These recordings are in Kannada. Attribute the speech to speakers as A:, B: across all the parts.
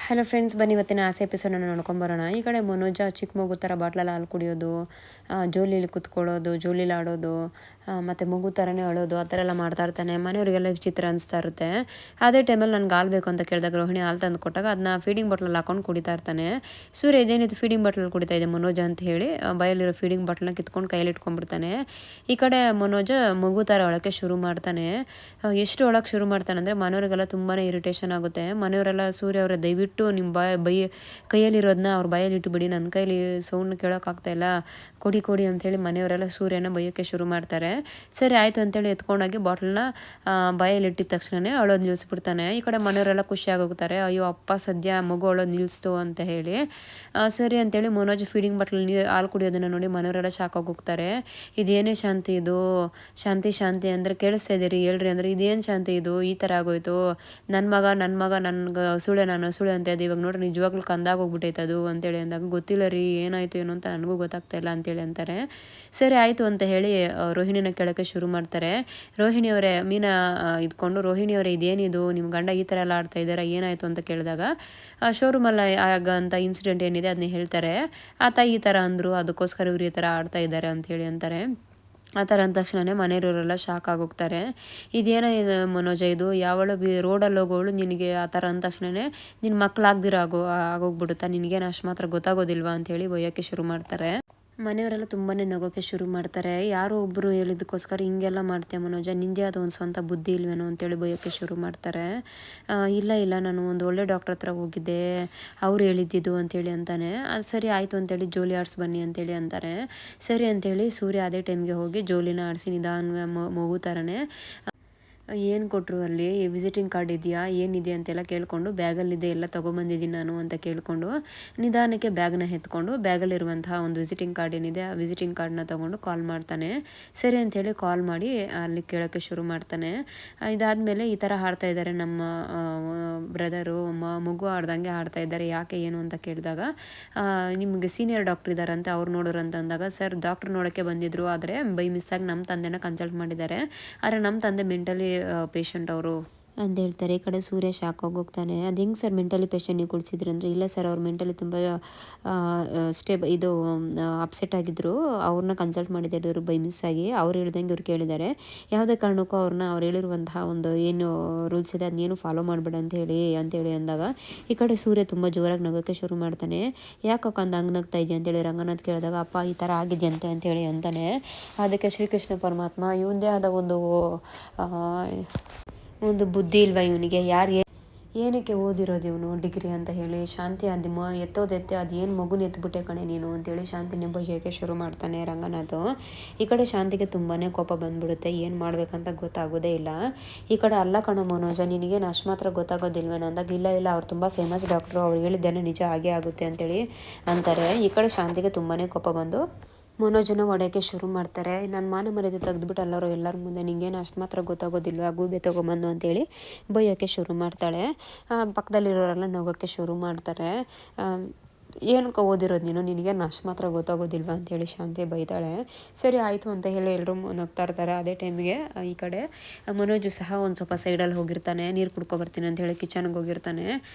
A: ಹಲೋ ಫ್ರೆಂಡ್ಸ್, ಬನ್ನಿ ಇವತ್ತಿನ ಆಸೆ ಎಪಿಸೋಡನ್ನು ನೋಡ್ಕೊಂಬರೋಣ. ಈ ಕಡೆ ಮನೋಜ ಚಿಕ್ಕ ಮಗು ಥರ ಬಾಟ್ಲಲ್ಲಿ ಹಾಲು ಕುಡಿಯೋದು, ಜೋಲಿಲಿ ಕುತ್ಕೊಳ್ಳೋದು, ಜೋಲಿಲಿ ಆಡೋದು, ಮತ್ತು ಮಗು ಥರನೇ ಅಳೋದು, ಆ ಥರ ಎಲ್ಲ ಮಾಡ್ತಾ ಇರ್ತಾನೆ. ಮನೆಯವರಿಗೆಲ್ಲ ವಿಚಿತ್ರ ಅನಿಸ್ತಾ ಇರುತ್ತೆ. ಅದೇ ಟೈಮಲ್ಲಿ ನನಗೆ ಹಾಲು ಬೇಕು ಅಂತ ಕೇಳಿದಾಗ ರೋಹಿಣಿ ಹಾಲು ತಂದು ಕೊಟ್ಟಾಗ ಅದನ್ನ ಫೀಡಿಂಗ್ ಬಾಟ್ಲಲ್ಲಿ ಹಾಕೊಂಡು ಕುಡಿತಾ ಇರ್ತಾನೆ. ಸೂರ್ಯ ಇದೇನಿದು ಫೀಡಿಂಗ್ ಬಾಟ್ಲಲ್ಲಿ ಕುಡಿತಾ ಇದೆ ಮನೋಜ ಅಂತ ಹೇಳಿ ಬಯಲಿರೋ ಫೀಡಿಂಗ್ ಬಾಟ್ಲನ್ನ ಕಿತ್ಕೊಂಡು ಕೈಯಲ್ಲಿ ಇಟ್ಕೊಂಡ್ಬಿಡ್ತಾನೆ. ಈ ಕಡೆ ಮನೋಜ ಮಗು ಥರ ಅಳೋಕ್ಕೆ ಶುರು ಮಾಡ್ತಾನೆ. ಎಷ್ಟು ಅಳೋಕ್ಕೆ ಶುರು ಮಾಡ್ತಾನೆ ಅಂದರೆ ಮನೆಯವರಿಗೆಲ್ಲ ತುಂಬಾ ಇರಿಟೇಷನ್ ಆಗುತ್ತೆ. ಮನೆಯವರೆಲ್ಲ ಸೂರ್ಯ ಅವರ ದಯವಿಟ್ಟು ನಿಮ್ಮ ಕೈಯಲ್ಲಿರೋದನ್ನ ಅವ್ರ ಬಾಯಲ್ಲಿ ಇಟ್ಟುಬಿಡಿ, ನನ್ನ ಕೈಲಿ ಸೌಂಡ್ ಕೇಳೋಕ್ಕಾಗ್ತಾಯಿಲ್ಲ, ಕೊಡಿ ಕೊಡಿ ಅಂಥೇಳಿ ಮನೆಯವರೆಲ್ಲ ಸೂರ್ಯನ ಬೈಯೋಕ್ಕೆ ಶುರು ಮಾಡ್ತಾರೆ. ಸರಿ ಆಯಿತು ಅಂತೇಳಿ ಎತ್ಕೊಂಡೋಗಿ ಬಾಟ್ಲನ್ನ ಬಾಯಲ್ಲಿ ಇಟ್ಟಿದ ತಕ್ಷಣವೇ ಅಳೋದು ನಿಲ್ಲಿಸ್ಬಿಡ್ತಾನೆ. ಈ ಕಡೆ ಮನೆಯವರೆಲ್ಲ ಖುಷಿಯಾಗೋಗ್ತಾರೆ, ಅಯ್ಯೋ ಅಪ್ಪ ಸದ್ಯ ಮಗು ಅಳೋದು ನಿಲ್ಲಿಸ್ತು ಅಂತ ಹೇಳಿ. ಸರಿ ಅಂತೇಳಿ ಮನೋಜ್ ಫೀಡಿಂಗ್ ಬಾಟ್ಲಲ್ಲಿ ಹಾಲು ಕುಡಿಯೋದನ್ನು ನೋಡಿ ಮನೆಯವರೆಲ್ಲ ಶಾಕ್ ಆಗೋಗ್ತಾರೆ. ಇದೇನೇ ಶಾಂತಿ ಇದು, ಶಾಂತಿ ಶಾಂತಿ ಅಂದರೆ ಕೇಳಿಸ್ತಾ ಇದ್ದೀರಿ ಹೇಳ್ರಿ ಅಂದರೆ ಇದೇನು ಶಾಂತಿ ಇದು, ಈ ಥರ ಆಗೋಯ್ತು, ನನ್ನ ಮಗ ನನಗೆ ನಾನು ಸುಳೆ ಅಂತ ಇದ್ದು ಇವಾಗ ನೋಡ್ರಿ ನಿಜವಾಗ್ಲೂ ಕಂದಾಗೋಗ್ಬಿಟ್ಟೈತೆ ಅದು ಅಂತೇಳಿ ಅಂದಾಗ ಗೊತ್ತಿಲ್ಲ ರೀ ಏನಾಯಿತು ಏನು ಅಂತ ನನಗೂ ಗೊತ್ತಾಗ್ತಾ ಇಲ್ಲ ಅಂತೇಳಿ ಅಂತಾರೆ. ಸರಿ ಆಯಿತು ಅಂತ ಹೇಳಿ ರೋಹಿಣಿನ ಕೇಳೋಕ್ಕೆ ಶುರು ಮಾಡ್ತಾರೆ. ರೋಹಿಣಿಯವರೇ ಮೀನಾ ಇದ್ಕೊಂಡು, ರೋಹಿಣಿಯವರೇ ಇದೇನಿದು ನಿಮ್ಮ ಗಂಡ ಈ ಥರ ಎಲ್ಲ ಆಡ್ತಾ ಇದ್ದಾರಾ, ಏನಾಯಿತು ಅಂತ ಕೇಳಿದಾಗ ಶೋರೂಮಲ್ಲಿ ಆಗಂಥ ಇನ್ಸಿಡೆಂಟ್ ಏನಿದೆ ಅದನ್ನ ಹೇಳ್ತಾರೆ. ಆತ ಈ ಥರ ಅಂದರು, ಅದಕ್ಕೋಸ್ಕರ ಇವ್ರು ಈ ಥರ ಆಡ್ತಾ ಇದ್ದಾರೆ ಅಂಥೇಳಿ ಅಂತಾರೆ. ಆ ಥರ ಅಂದ ತಕ್ಷಣವೇ ಮನೆಯವರೆಲ್ಲ ಶಾಕ್ ಆಗೋಗ್ತಾರೆ. ಇದೇನೋ ಇದು ಮನೋಜ, ಇದು ಯಾವಳು ರೋಡಲ್ಲಿ ಹೋಗೋಳು ನಿನಗೆ ಆ ಥರ ಅಂದ ತಕ್ಷಣವೇ ನಿನ್ನ ಮಕ್ಕಳಾಗ್ದಿರ ಆಗೋಗ್ಬಿಡುತ್ತಾ, ನಿನಗೇನು ಅಷ್ಟು ಮಾತ್ರ ಗೊತ್ತಾಗೋದಿಲ್ವಾ ಅಂಥೇಳಿ ಬೈಯೋಕ್ಕೆ ಶುರು ಮಾಡ್ತಾರೆ. ಮನೆಯವರೆಲ್ಲ ತುಂಬಾ ನಗೋಕ್ಕೆ ಶುರು ಮಾಡ್ತಾರೆ. ಯಾರೋ ಒಬ್ಬರು ಹೇಳಿದ್ದಕ್ಕೋಸ್ಕರ ಹಿಂಗೆಲ್ಲ ಮಾಡ್ತೀಯ ಮನೋಜ, ನಿಂದೇ ಆದ ಒಂದು ಸ್ವಂತ ಬುದ್ಧಿ ಇಲ್ವೇನೋ ಅಂತೇಳಿ ಬೈಯೋಕ್ಕೆ ಶುರು ಮಾಡ್ತಾರೆ. ಇಲ್ಲ ನಾನು ಒಂದು ಒಳ್ಳೆ ಡಾಕ್ಟ್ರ್ ಹತ್ರ ಹೋಗಿದ್ದೆ, ಅವ್ರು ಹೇಳಿದ್ದಿದ್ದು ಅಂತೇಳಿ ಅಂತಾನೆ. ಅದು ಸರಿ ಆಯಿತು ಅಂತೇಳಿ ಜೋಲಿ ಆಡಿಸಿ ಬನ್ನಿ ಅಂತೇಳಿ ಅಂತಾರೆ. ಸರಿ ಅಂತೇಳಿ ಸೂರ್ಯ ಅದೇ ಟೈಮ್ಗೆ ಹೋಗಿ ಜೋಲಿನ ಆಡಿಸಿ ನಿಧಾನ ಮಗು ಥರನೇ ಏನು ಕೊಟ್ಟರು ಅಲ್ಲಿ, ವಿಸಿಟಿಂಗ್ ಕಾರ್ಡ್ ಇದೆಯಾ ಏನಿದೆ ಅಂತೆಲ್ಲ ಕೇಳಿಕೊಂಡು, ಬ್ಯಾಗಲ್ಲಿದೆ ಎಲ್ಲ ತೊಗೊಂಬಂದಿದ್ದೀನಿ ನಾನು ಅಂತ ಕೇಳಿಕೊಂಡು ನಿಧಾನಕ್ಕೆ ಬ್ಯಾಗ್ನ ಎತ್ಕೊಂಡು ಬ್ಯಾಗಲ್ಲಿರುವಂತಹ ಒಂದು ವಿಸಿಟಿಂಗ್ ಕಾರ್ಡ್ ಏನಿದೆ ಆ ವಿಸಿಟಿಂಗ್ ಕಾರ್ಡ್ನ ತೊಗೊಂಡು ಕಾಲ್ ಮಾಡ್ತಾನೆ. ಸರಿ ಅಂಥೇಳಿ ಕಾಲ್ ಮಾಡಿ ಅಲ್ಲಿ ಕೇಳೋಕ್ಕೆ ಶುರು ಮಾಡ್ತಾನೆ. ಇದಾದಮೇಲೆ ಈ ಥರ ಹಾಡ್ತಾ ಇದ್ದಾರೆ ನಮ್ಮ ಬ್ರದರು, ಮಗು ಆಡ್ದಂಗೆ ಹಾಡ್ತಾ ಇದ್ದಾರೆ, ಯಾಕೆ ಏನು ಅಂತ ಕೇಳಿದಾಗ ನಿಮಗೆ ಸೀನಿಯರ್ ಡಾಕ್ಟ್ರ್ ಇದ್ದಾರಂತೆ, ಅವ್ರು ನೋಡೋರು ಅಂತ ಅಂದಾಗ, ಸರ್ ಡಾಕ್ಟ್ರ್ ನೋಡೋಕ್ಕೆ ಬಂದಿದ್ದರು, ಆದರೆ ಬೈ ಮಿಸ್ಸಾಗಿ ನಮ್ಮ ತಂದೆನ ಕನ್ಸಲ್ಟ್ ಮಾಡಿದ್ದಾರೆ, ಆದರೆ ನಮ್ಮ ತಂದೆ ಮೆಂಟಲಿ ಪೇಷಂಟ್ ಅವರು ಅಂತ ಹೇಳ್ತಾರೆ. ಈ ಕಡೆ ಸೂರ್ಯ ಶಾಕ್ ಹೋಗ್ತಾನೆ. ಅದು ಹೆಂಗೆ ಸರ್ ಮೆಂಟಲಿ ಪೇಷಂಟ್ ನೀವು ಕುಡಿಸಿದ್ರಿ ಅಂದರೆ, ಇಲ್ಲ ಸರ್ ಅವ್ರು ಮೆಂಟಲಿ ತುಂಬ ಅಪ್ಸೆಟ್ ಆಗಿದ್ದರು, ಅವ್ರನ್ನ ಕನ್ಸಲ್ಟ್ ಮಾಡಿದ್ದಾರೆ ಬೈ ಮಿಸ್ಸಾಗಿ, ಅವ್ರು ಹೇಳ್ದಂಗೆ ಇವ್ರು ಕೇಳಿದ್ದಾರೆ, ಯಾವುದೇ ಕಾರಣಕ್ಕೂ ಅವ್ರು ಹೇಳಿರುವಂತಹ ಒಂದು ಏನು ರೂಲ್ಸ್ ಇದೆ ಅದನ್ನೇನು ಫಾಲೋ ಮಾಡಬೇಡ ಅಂತೇಳಿ ಅಂದಾಗ ಈ ಕಡೆ ಸೂರ್ಯ ತುಂಬ ಜೋರಾಗಿ ನಗೋಕ್ಕೆ ಶುರು ಮಾಡ್ತಾನೆ. ಯಾಕಕ್ಕ ಅಂದ ಹಂಗೆ ನಗ್ತಾ ಇದೆಯಾ ಅಂತೇಳಿ ರಂಗನಾಥ್ ಕೇಳಿದಾಗ, ಅಪ್ಪ ಈ ಥರ ಆಗಿದೆಯಂತೆ ಅಂತೇಳಿ ಅಂತಾನೆ. ಅದಕ್ಕೆ ಶ್ರೀಕೃಷ್ಣ ಪರಮಾತ್ಮ ಇವಂದೇ ಆದ ಒಂದು ಬುದ್ಧಿ ಇಲ್ವಾ ಇವನಿಗೆ, ಏನಕ್ಕೆ ಓದಿರೋದು ಇವನು ಡಿಗ್ರಿ ಅಂತ ಹೇಳಿ, ಶಾಂತಿ ಎತ್ತೋದೆತ್ತೆ ಅದು ಏನು ಮಗುನ ಎತ್ಬಿಟ್ಟೆ ಕಣೆ ನೀನು ಅಂತೇಳಿ ಶಾಂತಿನೇ ಬೈಯೋಕ್ಕೆ ಶುರು ಮಾಡ್ತಾನೆ ರಂಗನಾಥ್. ಈ ಕಡೆ ಶಾಂತಿಗೆ ತುಂಬಾ ಕೋಪ ಬಂದ್ಬಿಡುತ್ತೆ, ಏನು ಮಾಡ್ಬೇಕಂತ ಗೊತ್ತಾಗೋದೇ ಇಲ್ಲ. ಈ ಕಡೆ ಅಲ್ಲ ಕಣೋ ಮನೋಜ, ನಿನಗೇನು ಅಷ್ಟು ಮಾತ್ರ ಗೊತ್ತಾಗೋದಿಲ್ವೇನೋ ಅಂದಾಗ, ಇಲ್ಲ ಅವ್ರು ತುಂಬ ಫೇಮಸ್ ಡಾಕ್ಟ್ರು, ಅವ್ರು ಹೇಳಿದ್ದೇನೆ ನಿಜ ಆಗೇ ಆಗುತ್ತೆ ಅಂತೇಳಿ ಅಂತಾರೆ. ಈ ಕಡೆ ಶಾಂತಿಗೆ ತುಂಬಾ ಕೋಪ ಬಂದು ಮನೋಜನ ಹೊಡೆಯೋಕ್ಕೆ ಶುರು ಮಾಡ್ತಾರೆ. ನಾನು ಮಾನ ಮರ್ಯಾದೆ ತೆಗೆದ್ಬಿಟ್ಟು ಎಲ್ಲರ ಮುಂದೆ ನಿಂಗೇನು ಅಷ್ಟು ಮಾತ್ರ ಗೊತ್ತಾಗೋದಿಲ್ವ, ಗೂಬೆ ತೊಗೊಂಬಂದು ಅಂತೇಳಿ ಬೈಯೋಕ್ಕೆ ಶುರು ಮಾಡ್ತಾಳೆ. ಪಕ್ಕದಲ್ಲಿರೋರೆಲ್ಲ ನಗೋಕ್ಕೆ ಶುರು ಮಾಡ್ತಾರೆ. ಏನಕ್ಕೆ ಓದಿರೋದು ನೀನು, ನಿನಗೇನು ಅಷ್ಟು ಮಾತ್ರ ಗೊತ್ತಾಗೋದಿಲ್ವ ಅಂತೇಳಿ ಶಾಂತಿ ಬೈತಾಳೆ. ಸರಿ ಆಯಿತು ಅಂತ ಹೇಳಿ ಎಲ್ಲರೂ ನಗ್ತಾ ಇರ್ತಾರೆ. ಅದೇ ಟೈಮಿಗೆ ಈ ಕಡೆ ಮನೋಜು ಸಹ ಒಂದು ಸ್ವಲ್ಪ ಸೈಡಲ್ಲಿ ಹೋಗಿರ್ತಾನೆ, ನೀರು ಕುಡ್ಕೊಬರ್ತೀನಿ ಅಂತ ಹೇಳಿ ಕಿಚನ್ಗೆ ಹೋಗಿರ್ತಾನೆ.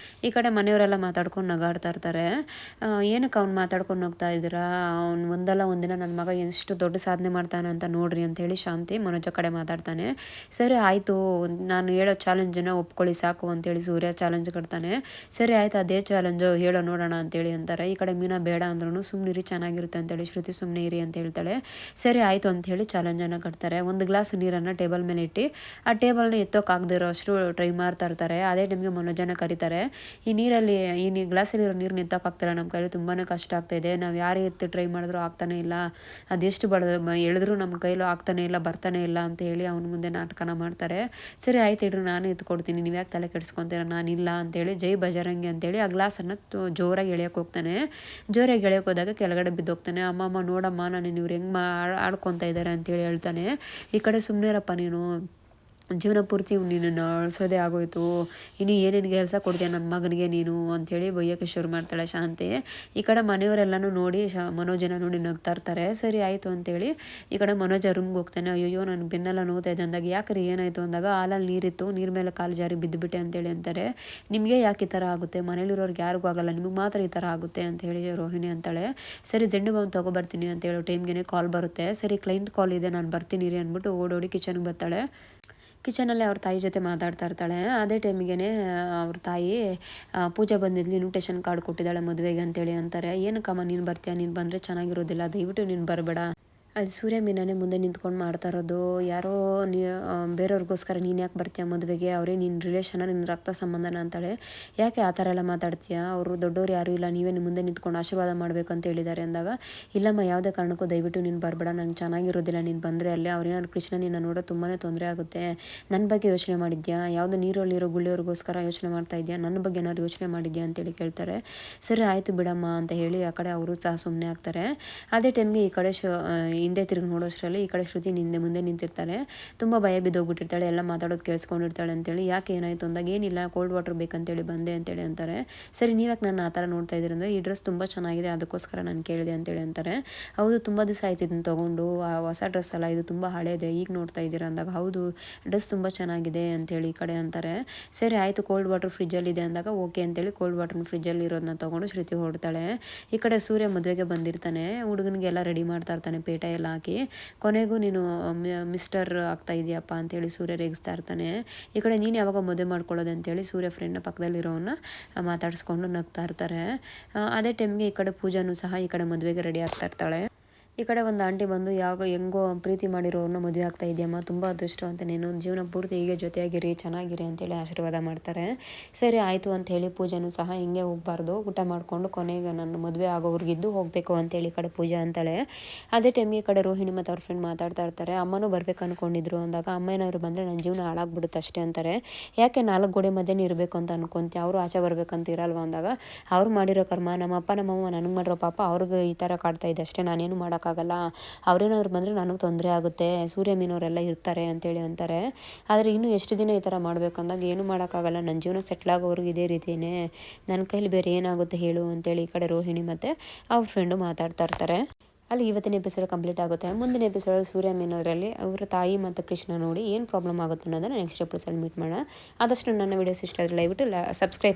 A: ಈ ಕಡೆ ಮನೆಯವರೆಲ್ಲ ಮಾತಾಡ್ಕೊಂಡು ನಗಾಡ್ತಾ ಇರ್ತಾರೆ. ಏನಕ್ಕೆ ಅವ್ನು ಮಾತಾಡ್ಕೊಂಡು ಹೋಗ್ತಾ ಇದ್ದೀರಾ, ಅವ್ನು ಒಂದಲ್ಲ ಒಂದಿನ ನನ್ನ ಮಗ ಎಷ್ಟು ದೊಡ್ಡ ಸಾಧನೆ ಮಾಡ್ತಾನೆ ಅಂತ ನೋಡ್ರಿ ಅಂಥೇಳಿ ಶಾಂತಿ ಮನೋಜ ಕಡೆ ಮಾತಾಡ್ತಾನೆ. ಸರಿ ಆಯಿತು, ನಾನು ಹೇಳೋ ಚಾಲೆಂಜನ್ನು ಒಪ್ಕೊಳ್ಳಿ ಸಾಕು ಅಂತೇಳಿ ಸೂರ್ಯ ಚಾಲೆಂಜ್ ಕಟ್ತಾನೆ. ಸರಿ ಆಯಿತು, ಅದೇ ಚಾಲೆಂಜು ಹೇಳೋ ನೋಡೋಣ ಅಂತೇಳಿ ಅಂತಾರೆ. ಈ ಕಡೆ ಮೀನಾ ಬೇಡ ಅಂದ್ರೂ ಸುಮ್ಮನಿರಿ ಚೆನ್ನಾಗಿರುತ್ತೆ ಅಂತೇಳಿ ಶ್ರುತಿ ಸುಮ್ಮನೆ ಇರಿ ಅಂತ ಹೇಳ್ತಾಳೆ. ಸರಿ ಆಯಿತು ಅಂಥೇಳಿ ಚಾಲೆಂಜನ್ನು ಕಟ್ತಾರೆ. ಒಂದು ಗ್ಲಾಸ್ ನೀರನ್ನು ಟೇಬಲ್ ಮೇಲೆ ಇಟ್ಟು ಆ ಟೇಬಲ್ನ ಎತ್ತೋಕ್ಕಾಗದಿರೋ ಅಷ್ಟು ಟ್ರೈ ಮಾಡ್ತಾ ಇರ್ತಾರೆ. ಅದೇ ಟೈಮ್ಗೆ ಮನೋಜನ ಕರೀತಾರೆ. ಈ ಗ್ಲಾಸಲ್ಲಿರೋ ನೀರನ್ನ ಎತ್ತೋಕ್ಕಾಗ್ತಾರೆ, ನಮ್ಮ ಕೈಲಿ ತುಂಬಾ ಕಷ್ಟ ಆಗ್ತಾಯಿದೆ, ನಾವು ಯಾರೇ ಎತ್ತಿ ಟ್ರೈ ಮಾಡಿದ್ರೂ ಆಗ್ತಾನೆ ಇಲ್ಲ, ಅದೆಷ್ಟು ಎಳೆದ್ರೂ ನಮ್ಮ ಕೈಲೂ ಆಗ್ತಾನೆ ಇಲ್ಲ, ಬರ್ತಾನೆ ಇಲ್ಲ ಅಂತ ಹೇಳಿ ಅವನ ಮುಂದೆ ನಾಟಕನ ಮಾಡ್ತಾರೆ. ಸರಿ ಆಯ್ತು ಇಡ್ರಿ, ನಾನೇ ಎತ್ಕೊಡ್ತೀನಿ, ನೀವು ಯಾಕೆ ತಲೆ ಕೆಡಿಸ್ಕೊತೀರ, ನಾನಿಲ್ಲ ಅಂತೇಳಿ ಜೈ ಬಜರಂಗಿ ಅಂತೇಳಿ ಆ ಗ್ಲಾಸನ್ನು ಜೋರಾಗಿ ಎಳೆಯೋಕೆ ಹೋಗ್ತಾನೆ. ಜೋರಾಗಿ ಎಳೆಯೋಕೆ ಹೋದಾಗ ಕೆಳಗಡೆ ಬಿದ್ದೋಗ್ತಾನೆ. ಅಮ್ಮಮ್ಮ ನೋಡಮ್ಮ ನಾನು ಇವ್ರು ಹೆಂಗೆ ಆಡ್ಕೊತಾ ಇದ್ದಾರೆ ಅಂತೇಳಿ ಹೇಳ್ತಾನೆ. ಈ ಕಡೆ ಸುಮ್ಮನಿರಪ್ಪ ನೀನು, ಜೀವನ ಪೂರ್ತಿ ನಿನ್ನನ್ನು ಅಳಿಸೋದೇ ಆಗೋಯ್ತು, ಇನ್ನು ಏನೇನು ಕೆಲಸ ಕೊಡ್ತೀಯ ನನ್ನ ಮಗನಿಗೆ ನೀನು ಅಂಥೇಳಿ ಬೈಯೋಕ್ಕೆ ಶುರು ಮಾಡ್ತಾಳೆ ಶಾಂತಿ. ಈ ಕಡೆ ಮನೆಯವರೆಲ್ಲನೂ ನೋಡಿ ಮನೋಜನ ನೋಡಿ ನಗ್ತಾ ಇರ್ತಾರೆ. ಸರಿ ಆಯಿತು ಅಂತೇಳಿ ಈ ಕಡೆ ಮನೋಜ ರೂಮ್ಗೆ ಹೋಗ್ತಾನೆ. ಅಯ್ಯೋ ನನಗೆ ಬೆನ್ನೆಲ್ಲ ನೋವ್ತಾ ಇದೆ ಅಂದಾಗ, ಯಾಕ್ರಿ ಏನಾಯಿತು ಅಂದಾಗ, ಹಾಲಲ್ಲಿ ನೀರಿತ್ತು, ನೀರು ಮೇಲೆ ಕಾಲು ಜಾರಿ ಬಿದ್ದುಬಿಟ್ಟೆ ಅಂತೇಳಿ ಅಂತಾರೆ. ನಿಮಗೆ ಯಾಕೆ ಈ ಥರ ಆಗುತ್ತೆ, ಮನೇಲಿರೋರ್ಗೆ ಯಾರಿಗೂ ಆಗಲ್ಲ, ನಿಮಗೆ ಮಾತ್ರ ಈ ಥರ ಆಗುತ್ತೆ ಅಂತ ಹೇಳಿ ರೋಹಿಣಿ ಅಂತಾಳೆ. ಸರಿ ಜೆಂಡು ಬಾಂಬ್ ತೊಗೊಬರ್ತೀನಿ ಅಂತ ಹೇಳೋ ಟೈಮ್ಗೆ ಕಾಲ್ ಬರುತ್ತೆ. ಸರಿ ಕ್ಲೈಂಟ್ ಕಾಲ್ ಇದೆ, ನಾನು ಬರ್ತೀನಿ ರೀ ಅಂದ್ಬಿಟ್ಟು ಓಡೋಡಿ ಕಿಚನ್ಗೆ ಬರ್ತಾಳೆ. ಕಿಚನಲ್ಲಿ ಅವ್ರ ತಾಯಿ ಜೊತೆ ಮಾತಾಡ್ತಾ ಇರ್ತಾಳೆ. ಅದೇ ಟೈಮಿಗೆ ಅವ್ರ ತಾಯಿ, ಪೂಜೆ ಬಂದಿದ್ಲು, ಇನ್ವಿಟೇಷನ್ ಕಾರ್ಡ್ ಕೊಟ್ಟಿದ್ದಾಳೆ ಮದುವೆಗೆ ಅಂತೇಳಿ ಅಂತಾರೆ. ಏನಕ್ಕಮ್ಮ ನೀನು ಬರ್ತೀಯ, ನೀನು ಬಂದರೆ ಚೆನ್ನಾಗಿರೋದಿಲ್ಲ, ದಯವಿಟ್ಟು ನೀನು ಬರಬೇಡ. ಅದು ಸೂರ್ಯ ಮೀನಾನೇ ಮುಂದೆ ನಿಂತ್ಕೊಂಡು ಮಾಡ್ತಾ ಇರೋದು. ಯಾರೋ ಬೇರೆಯವ್ರಿಗೋಸ್ಕರ ನೀನು ಯಾಕೆ ಬರ್ತೀಯ ಮದುವೆಗೆ, ಅವರೇ ನಿನ್ನ ರಿಲೇಷನ, ನಿನ್ನ ರಕ್ತ ಸಂಬಂಧನ ಅಂತಾಳೆ. ಯಾಕೆ ಆ ಥರ ಎಲ್ಲ ಮಾತಾಡ್ತೀಯಾ, ಅವರು ದೊಡ್ಡವ್ರು ಯಾರೂ ಇಲ್ಲ, ನೀವೇ ನಿಮ್ಮ ಮುಂದೆ ನಿಂತ್ಕೊಂಡು ಆಶೀರ್ವಾದ ಮಾಡಬೇಕು ಅಂತ ಹೇಳಿದ್ದಾರೆ ಅಂದಾಗ, ಇಲ್ಲಮ್ಮ ಯಾವುದೇ ಕಾರಣಕ್ಕೂ ದಯವಿಟ್ಟು ನೀನು ಬರಬೇಡ, ನಂಗೆ ಚೆನ್ನಾಗಿರೋದಿಲ್ಲ ನೀನು ಬಂದರೆ. ಅಲ್ಲೇ ಅವ್ರೇನಾದ್ರು ಕೃಷ್ಣ ನಿನ್ನ ನೋಡೋ ತುಂಬಾ ತೊಂದರೆ ಆಗುತ್ತೆ. ನನ್ನ ಬಗ್ಗೆ ಯೋಚನೆ ಮಾಡಿದ್ಯಾ, ಯಾವುದೋ ನೀರಲ್ಲಿರೋ ಗುಳ್ಳೆಯವ್ರಿಗೋಸ್ಕರ ಯೋಚನೆ ಮಾಡ್ತಾ ಇದೆಯಾ, ನನ್ನ ಬಗ್ಗೆ ಏನಾದ್ರು ಯೋಚನೆ ಮಾಡಿದ್ಯಾ ಅಂತೇಳಿ ಕೇಳ್ತಾರೆ. ಸರಿ ಆಯಿತು ಬಿಡಮ್ಮ ಅಂತ ಹೇಳಿ ಆ ಕಡೆ ಅವರು ಸಹ ಸುಮ್ಮನೆ ಆಗ್ತಾರೆ. ಅದೇ ಟೈಮ್ಗೆ ಈ ಕಡೆ ಹಿಂದೆ ತಿರುಗಿ ನೋಡೋಷ್ಟರಲ್ಲಿ ಈ ಕಡೆ ಶ್ರುತಿ ಮುಂದೆ ನಿಂತಿರ್ತಾಳೆ. ತುಂಬ ಭಯ ಬಿದ್ದೋಗ್ಬಿಟ್ಟಿರ್ತಾಳೆ, ಎಲ್ಲ ಮಾತಾಡೋದು ಕೇಳಿಸ್ಕೊಂಡಿರ್ತಾಳೆ ಅಂತೇಳಿ. ಯಾಕೆ ಏನಾಯಿತು ಅಂದಾಗ, ಏನಿಲ್ಲ ಕೋಲ್ಡ್ ವಾಟರ್ ಬೇಕಂತೇಳಿ ಬಂದೆ ಅಂತೇಳಿ ಅಂತಾರೆ. ಸರಿ ನೀವ್ಯಾಕೆ ನನ್ನ ಆ ಥರ ನೋಡ್ತಾ ಇದ್ದೀರಿ ಅಂದರೆ, ಈ ಡ್ರೆಸ್ ತುಂಬ ಚೆನ್ನಾಗಿದೆ ಅದಕ್ಕೋಸ್ಕರ ನಾನು ಕೇಳಿದೆ ಅಂತೇಳಿ ಅಂತಾರೆ. ಹೌದು ತುಂಬ ದಿವಸ ಆಯ್ತು ಇದನ್ನು ತೊಗೊಂಡು, ಆ ಹೊಸ ಡ್ರೆಸ್ ಅಲ್ಲ ಇದು, ತುಂಬ ಹಳೇದೆ, ಈಗ ನೋಡ್ತಾ ಇದ್ದೀರಾ ಅಂದಾಗ, ಹೌದು ಡ್ರೆಸ್ ತುಂಬ ಚೆನ್ನಾಗಿದೆ ಅಂತೇಳಿ ಈ ಕಡೆ ಅಂತಾರೆ. ಸರಿ ಆಯಿತು ಕೋಲ್ಡ್ ವಾಟರ್ ಫ್ರಿಜ್ಜಲ್ಲಿದೆ ಅಂದಾಗ, ಓಕೆ ಅಂತೇಳಿ ಕೋಲ್ಡ್ ವಾಟರ್ನ ಫ್ರಿಜ್ಜಲ್ಲಿ ಇರೋದನ್ನ ತೊಗೊಂಡು ಶ್ರುತಿ ಹೊರಡ್ತಾಳೆ. ಈ ಕಡೆ ಸೂರ್ಯ ಮದುವೆಗೆ ಬಂದಿರ್ತಾನೆ, ಹುಡುಗನಿಗೆಲ್ಲ ರೆಡಿ ಮಾಡ್ತಾ ಇರ್ತಾನೆ, ಪೇಟ ಎಲ್ಲ ಹಾಕಿ. ಕೊನೆಗೂ ನೀನು ಮಿಸ್ಟರ್ ಆಗ್ತಾ ಇದೆಯಪ್ಪ ಅಂತೇಳಿ ಸೂರ್ಯ ರೇಗಿಸ್ತಾ ಇರ್ತಾನೆ. ಈ ಕಡೆ ನೀನು ಯಾವಾಗ ಮದುವೆ ಮಾಡ್ಕೊಳ್ಳೋದು ಅಂತೇಳಿ ಸೂರ್ಯ ಫ್ರೆಂಡ್ನ ಪಕ್ಕದಲ್ಲಿರೋನ್ನ ಮಾತಾಡಿಸ್ಕೊಂಡು ನಗ್ತಾ ಇರ್ತಾರೆ. ಅದೇ ಟೈಮ್ಗೆ ಈ ಕಡೆ ಪೂಜಾನು ಸಹ ಈ ಕಡೆ ಮದುವೆಗೆ ರೆಡಿ ಆಗ್ತಾ ಇರ್ತಾಳೆ. ಈ ಕಡೆ ಒಂದು ಆಂಟಿ ಬಂದು, ಹೆಂಗೋ ಪ್ರೀತಿ ಮಾಡಿರೋರನ್ನ ಮದುವೆ ಆಗ್ತಾ ಇದೆಯಮ್ಮ, ತುಂಬ ಅದೃಷ್ಟ ಅಂತ, ನೀನು ಜೀವನ ಪೂರ್ತಿ ಹೀಗೆ ಜೊತೆಯಾಗಿರಿ, ಚೆನ್ನಾಗಿರಿ ಅಂತೇಳಿ ಆಶೀರ್ವಾದ ಮಾಡ್ತಾರೆ. ಸರಿ ಆಯಿತು ಅಂತ ಹೇಳಿ ಪೂಜಾನು ಸಹ ಹಿಂಗೆ ಹೋಗಬಾರ್ದು, ಊಟ ಮಾಡಿಕೊಂಡು ಕೊನೆಗೆ ನನ್ನ ಮದುವೆ ಆಗೋವ್ರಿಗಿದ್ದು ಹೋಗಬೇಕು ಅಂತೇಳಿ ಈ ಕಡೆ ಪೂಜಾ ಅಂತಾಳೆ. ಅದೇ ಟೈಮಿಗೆ ಈ ಕಡೆ ರೋಹಿಣಿ ಮತ್ತು ಅವ್ರ ಫ್ರೆಂಡ್ ಮಾತಾಡ್ತಾ ಇರ್ತಾರೆ. ಅಮ್ಮನೂ ಬರ್ಬೇಕು ಅಂದ್ಕೊಂಡಿದ್ರು ಅಂದಾಗ, ಅಮ್ಮ ಏನಾದ್ರು ಬಂದರೆ ನನ್ನ ಜೀವನ ಹಾಳಾಗ್ಬಿಡುತ್ತೆ ಅಷ್ಟೇ ಅಂತಾರೆ. ಯಾಕೆ 4 ಗೋಡೆ ಮಧ್ಯೆ ಇರಬೇಕು ಅಂತ ಅನ್ಕೊಂತೀಯ, ಅವರು ಆಚೆ ಬರ್ಬೇಕಂತ ಇರಲ್ವ ಅಂದಾಗ, ಅವ್ರು ಮಾಡಿರೋ ಕರ್ಮ, ನಮ್ಮಪ್ಪ ನಮ್ಮಮ್ಮ ನನಗೆ ಮಾಡಿರೋ ಪಾಪ ಅವ್ರಿಗೆ ಈ ಥರ ಕಾಡ್ತಾ ಇದೆ ಅಷ್ಟೇ, ನಾನೇನು ಮಾಡೋಕ್ಕಾಗಲ್ಲ, ಅವ್ರೇನಾದ್ರು ಬಂದರೆ ನನಗೆ ತೊಂದರೆ ಆಗುತ್ತೆ, ಸೂರ್ಯ ಮೀನವರೆಲ್ಲ ಇರ್ತಾರೆ ಅಂತೇಳಿ ಅಂತಾರೆ. ಆದರೆ ಇನ್ನೂ ಎಷ್ಟು ದಿನ ಈ ಥರ ಮಾಡಬೇಕಂದಾಗ, ಏನು ಮಾಡೋಕ್ಕಾಗಲ್ಲ, ನನ್ನ ಜೀವನ ಸೆಟ್ಲ್ ಆಗೋವ್ರಿಗೆ ಇದೇ ರೀತಿಯೇ, ನನ್ನ ಕೈಲಿ ಬೇರೆ ಏನಾಗುತ್ತೆ ಹೇಳು ಅಂತೇಳಿ ಈ ಕಡೆ ರೋಹಿಣಿ ಮತ್ತು ಅವ್ರ ಫ್ರೆಂಡು ಮಾತಾಡ್ತಾ ಇರ್ತಾರೆ. ಅಲ್ಲಿ ಇವತ್ತಿನ ಎಪಿಸೋಡ್ ಕಂಪ್ಲೀಟ್ ಆಗುತ್ತೆ. ಮುಂದಿನ ಎಪಿಸೋಡಲ್ಲಿ ಸೂರ್ಯ ಮೀನವರಲ್ಲಿ ಅವರ ತಾಯಿ ಮತ್ತು ಕೃಷ್ಣ ನೋಡಿ ಏನು ಪ್ರಾಬ್ಲಮ್ ಆಗುತ್ತೆ ಅನ್ನೋದನ್ನು ನೆಕ್ಸ್ಟ್ ಎಪಿಸೋಡ್ ಮೀಟ್ ಮಾಡೋಣ. ಆದಷ್ಟು ನನ್ನ ವೀಡಿಯೋಸ್ ಇಷ್ಟ ಆದರೆ ದಯವಿಟ್ಟು ಸಬ್ಸ್ಕ್ರೈಬ್